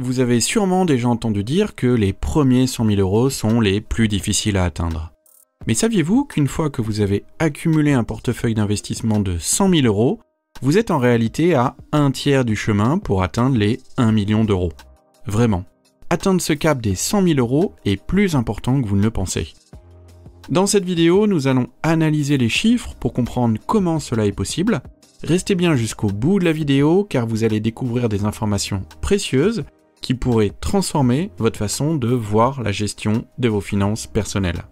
Vous avez sûrement déjà entendu dire que les premiers 100 000 € sont les plus difficiles à atteindre. Mais saviez-vous qu'une fois que vous avez accumulé un portefeuille d'investissement de 100 000 €, vous êtes en réalité à un tiers du chemin pour atteindre les 1 million d'euros. Vraiment, atteindre ce cap des 100 000 € est plus important que vous ne le pensez. Dans cette vidéo, nous allons analyser les chiffres pour comprendre comment cela est possible. Restez bien jusqu'au bout de la vidéo car vous allez découvrir des informations précieuses qui pourraient transformer votre façon de voir la gestion de vos finances personnelles.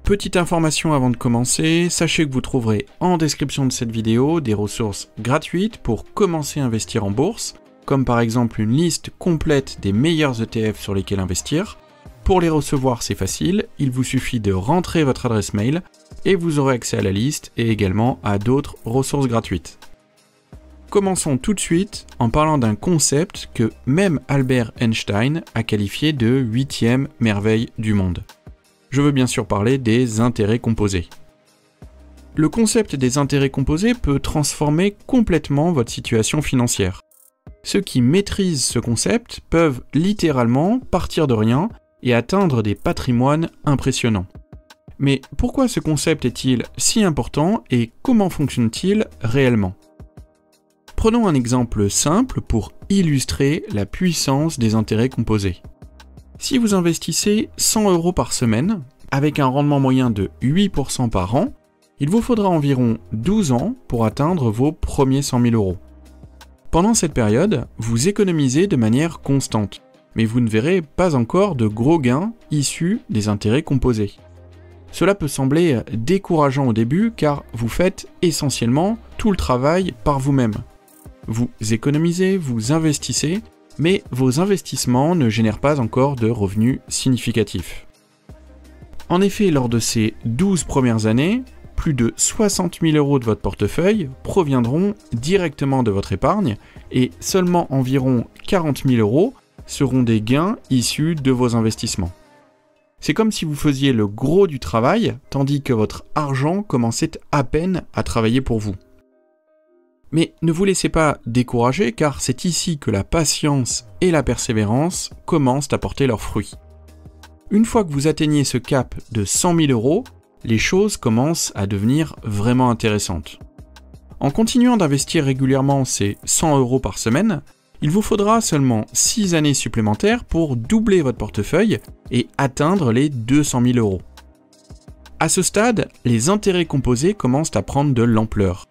Petite information avant de commencer, sachez que vous trouverez en description de cette vidéo des ressources gratuites pour commencer à investir en bourse, comme par exemple une liste complète des meilleurs ETF sur lesquels investir. Pour les recevoir, c'est facile, il vous suffit de rentrer votre adresse mail et vous aurez accès à la liste et également à d'autres ressources gratuites. Commençons tout de suite en parlant d'un concept que même Albert Einstein a qualifié de 8e merveille du monde. Je veux bien sûr parler des intérêts composés. Le concept des intérêts composés peut transformer complètement votre situation financière. Ceux qui maîtrisent ce concept peuvent littéralement partir de rien et atteindre des patrimoines impressionnants. Mais pourquoi ce concept est-il si important et comment fonctionne-t-il réellement ? Prenons un exemple simple pour illustrer la puissance des intérêts composés. Si vous investissez 100 € par semaine, avec un rendement moyen de 8% par an, il vous faudra environ 12 ans pour atteindre vos premiers 100 000 €. Pendant cette période, vous économisez de manière constante, mais vous ne verrez pas encore de gros gains issus des intérêts composés. Cela peut sembler décourageant au début car vous faites essentiellement tout le travail par vous-même. Vous économisez, vous investissez, mais vos investissements ne génèrent pas encore de revenus significatifs. En effet, lors de ces 12 premières années, plus de 60 000 € de votre portefeuille proviendront directement de votre épargne et seulement environ 40 000 € seront des gains issus de vos investissements. C'est comme si vous faisiez le gros du travail, tandis que votre argent commençait à peine à travailler pour vous. Mais ne vous laissez pas décourager car c'est ici que la patience et la persévérance commencent à porter leurs fruits. Une fois que vous atteignez ce cap de 100 000 €, les choses commencent à devenir vraiment intéressantes. En continuant d'investir régulièrement ces 100 € par semaine, il vous faudra seulement 6 années supplémentaires pour doubler votre portefeuille et atteindre les 200 000 €. À ce stade, les intérêts composés commencent à prendre de l'ampleur.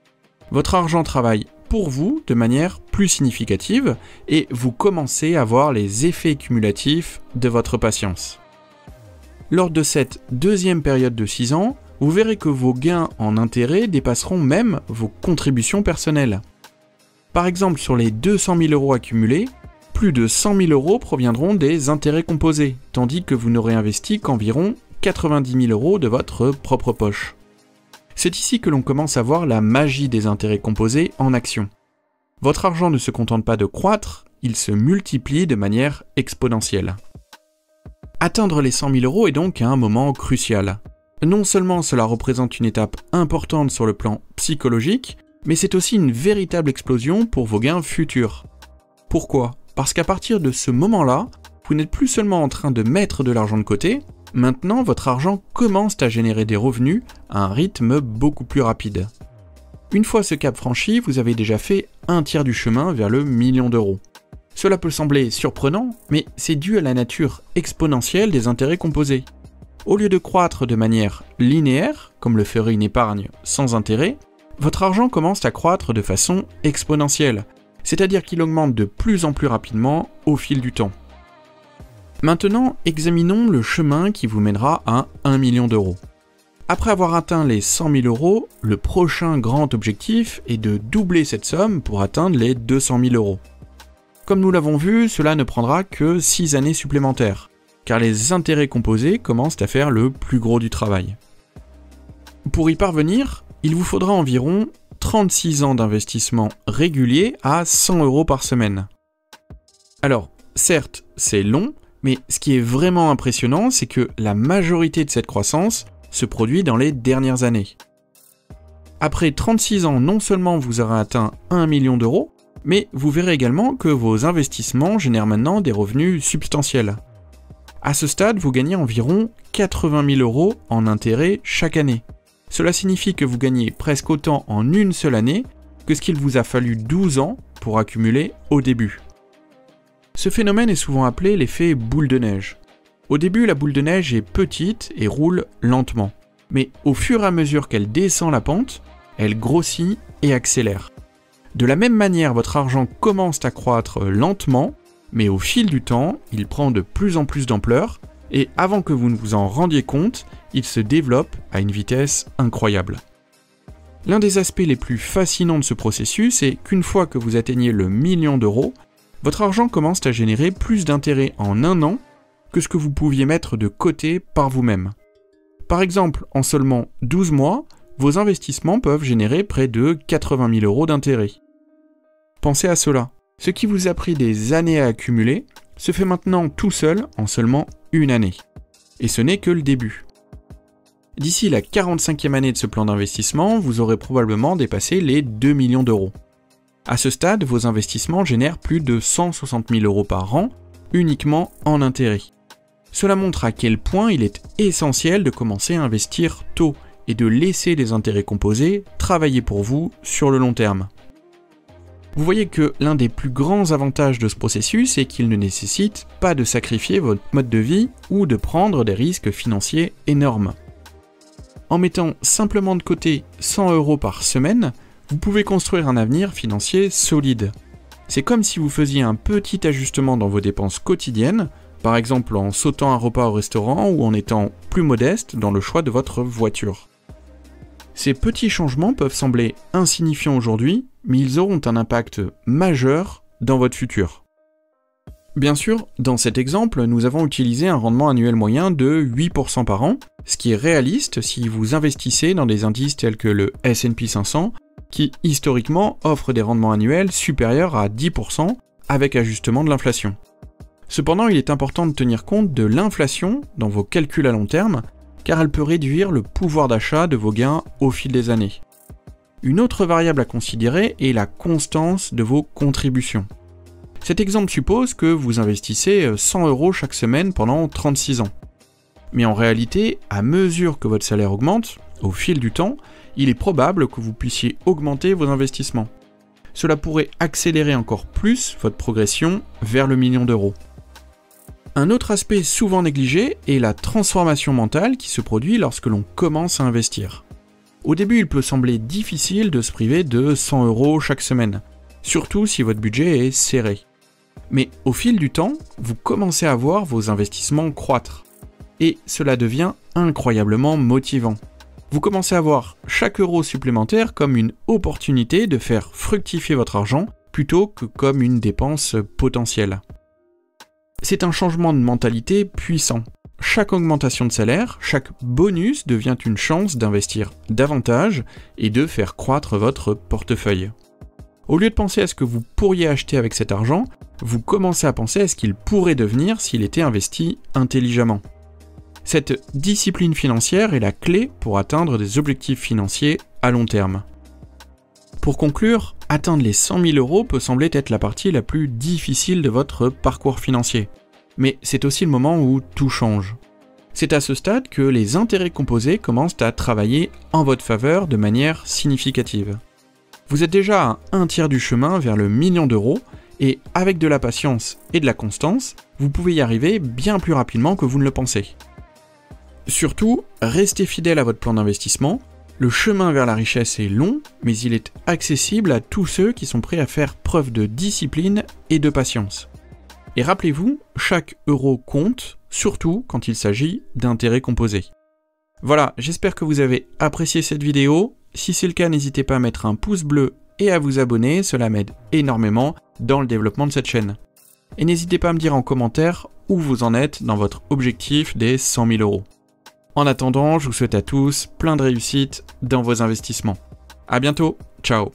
Votre argent travaille pour vous de manière plus significative et vous commencez à voir les effets cumulatifs de votre patience. Lors de cette deuxième période de 6 ans, vous verrez que vos gains en intérêts dépasseront même vos contributions personnelles. Par exemple, sur les 200 000 € accumulés, plus de 100 000 € proviendront des intérêts composés, tandis que vous n'aurez investi qu'environ 90 000 € de votre propre poche. C'est ici que l'on commence à voir la magie des intérêts composés en action. Votre argent ne se contente pas de croître, il se multiplie de manière exponentielle. Atteindre les 100 000 € est donc un moment crucial. Non seulement cela représente une étape importante sur le plan psychologique, mais c'est aussi une véritable explosion pour vos gains futurs. Pourquoi ? Parce qu'à partir de ce moment-là, vous n'êtes plus seulement en train de mettre de l'argent de côté, maintenant votre argent commence à générer des revenus à un rythme beaucoup plus rapide. Une fois ce cap franchi, vous avez déjà fait un tiers du chemin vers le million d'euros. Cela peut sembler surprenant, mais c'est dû à la nature exponentielle des intérêts composés. Au lieu de croître de manière linéaire, comme le ferait une épargne sans intérêt, votre argent commence à croître de façon exponentielle, c'est-à-dire qu'il augmente de plus en plus rapidement au fil du temps. Maintenant, examinons le chemin qui vous mènera à 1 million d'euros. Après avoir atteint les 100 000 €, le prochain grand objectif est de doubler cette somme pour atteindre les 200 000 €. Comme nous l'avons vu, cela ne prendra que 6 années supplémentaires, car les intérêts composés commencent à faire le plus gros du travail. Pour y parvenir, il vous faudra environ 36 ans d'investissement régulier à 100 € par semaine. Alors, certes, c'est long, mais ce qui est vraiment impressionnant, c'est que la majorité de cette croissance se produit dans les dernières années. Après 36 ans, non seulement vous aurez atteint 1 million d'euros, Mais vous verrez également que vos investissements génèrent maintenant des revenus substantiels. À ce stade, vous gagnez environ 80 000 € en intérêt chaque année. Cela signifie que vous gagnez presque autant en une seule année que ce qu'il vous a fallu 12 ans pour accumuler au début. Ce phénomène est souvent appelé l'effet boule de neige. Au début, la boule de neige est petite et roule lentement. Mais au fur et à mesure qu'elle descend la pente, elle grossit et accélère. De la même manière, votre argent commence à croître lentement, mais au fil du temps, il prend de plus en plus d'ampleur, et avant que vous ne vous en rendiez compte, il se développe à une vitesse incroyable. L'un des aspects les plus fascinants de ce processus est qu'une fois que vous atteignez le million d'euros, votre argent commence à générer plus d'intérêts en un an que ce que vous pouviez mettre de côté par vous-même. Par exemple, en seulement 12 mois, vos investissements peuvent générer près de 80 000 € d'intérêts. Pensez à cela. Ce qui vous a pris des années à accumuler se fait maintenant tout seul en seulement une année. Et ce n'est que le début. D'ici la 45e année de ce plan d'investissement, vous aurez probablement dépassé les 2 millions d'euros. À ce stade, vos investissements génèrent plus de 160 000 € par an, uniquement en intérêts. Cela montre à quel point il est essentiel de commencer à investir tôt et de laisser les intérêts composés travailler pour vous sur le long terme. Vous voyez que l'un des plus grands avantages de ce processus est qu'il ne nécessite pas de sacrifier votre mode de vie ou de prendre des risques financiers énormes. En mettant simplement de côté 100 € par semaine, vous pouvez construire un avenir financier solide. C'est comme si vous faisiez un petit ajustement dans vos dépenses quotidiennes, par exemple en sautant un repas au restaurant ou en étant plus modeste dans le choix de votre voiture. Ces petits changements peuvent sembler insignifiants aujourd'hui, mais ils auront un impact majeur dans votre futur. Bien sûr, dans cet exemple, nous avons utilisé un rendement annuel moyen de 8% par an, ce qui est réaliste si vous investissez dans des indices tels que le S&P 500, qui historiquement offre des rendements annuels supérieurs à 10% avec ajustement de l'inflation. Cependant, il est important de tenir compte de l'inflation dans vos calculs à long terme, car elle peut réduire le pouvoir d'achat de vos gains au fil des années. Une autre variable à considérer est la constance de vos contributions. Cet exemple suppose que vous investissez 100 € chaque semaine pendant 36 ans. Mais en réalité, à mesure que votre salaire augmente, au fil du temps, il est probable que vous puissiez augmenter vos investissements. Cela pourrait accélérer encore plus votre progression vers le million d'euros. Un autre aspect souvent négligé est la transformation mentale qui se produit lorsque l'on commence à investir. Au début, il peut sembler difficile de se priver de 100 € chaque semaine, surtout si votre budget est serré. Mais au fil du temps, vous commencez à voir vos investissements croître. Et cela devient incroyablement motivant. Vous commencez à voir chaque euro supplémentaire comme une opportunité de faire fructifier votre argent plutôt que comme une dépense potentielle. C'est un changement de mentalité puissant. Chaque augmentation de salaire, chaque bonus devient une chance d'investir davantage et de faire croître votre portefeuille. Au lieu de penser à ce que vous pourriez acheter avec cet argent, vous commencez à penser à ce qu'il pourrait devenir s'il était investi intelligemment. Cette discipline financière est la clé pour atteindre des objectifs financiers à long terme. Pour conclure, atteindre les 100 000 € peut sembler être la partie la plus difficile de votre parcours financier. Mais c'est aussi le moment où tout change. C'est à ce stade que les intérêts composés commencent à travailler en votre faveur de manière significative. Vous êtes déjà à un tiers du chemin vers le million d'euros, et avec de la patience et de la constance, vous pouvez y arriver bien plus rapidement que vous ne le pensez. Surtout, restez fidèle à votre plan d'investissement. Le chemin vers la richesse est long, mais il est accessible à tous ceux qui sont prêts à faire preuve de discipline et de patience. Et rappelez-vous, chaque euro compte, surtout quand il s'agit d'intérêts composés. Voilà, j'espère que vous avez apprécié cette vidéo. Si c'est le cas, n'hésitez pas à mettre un pouce bleu et à vous abonner, cela m'aide énormément dans le développement de cette chaîne. Et n'hésitez pas à me dire en commentaire où vous en êtes dans votre objectif des 100 000 €. En attendant, je vous souhaite à tous plein de réussite dans vos investissements. À bientôt, ciao.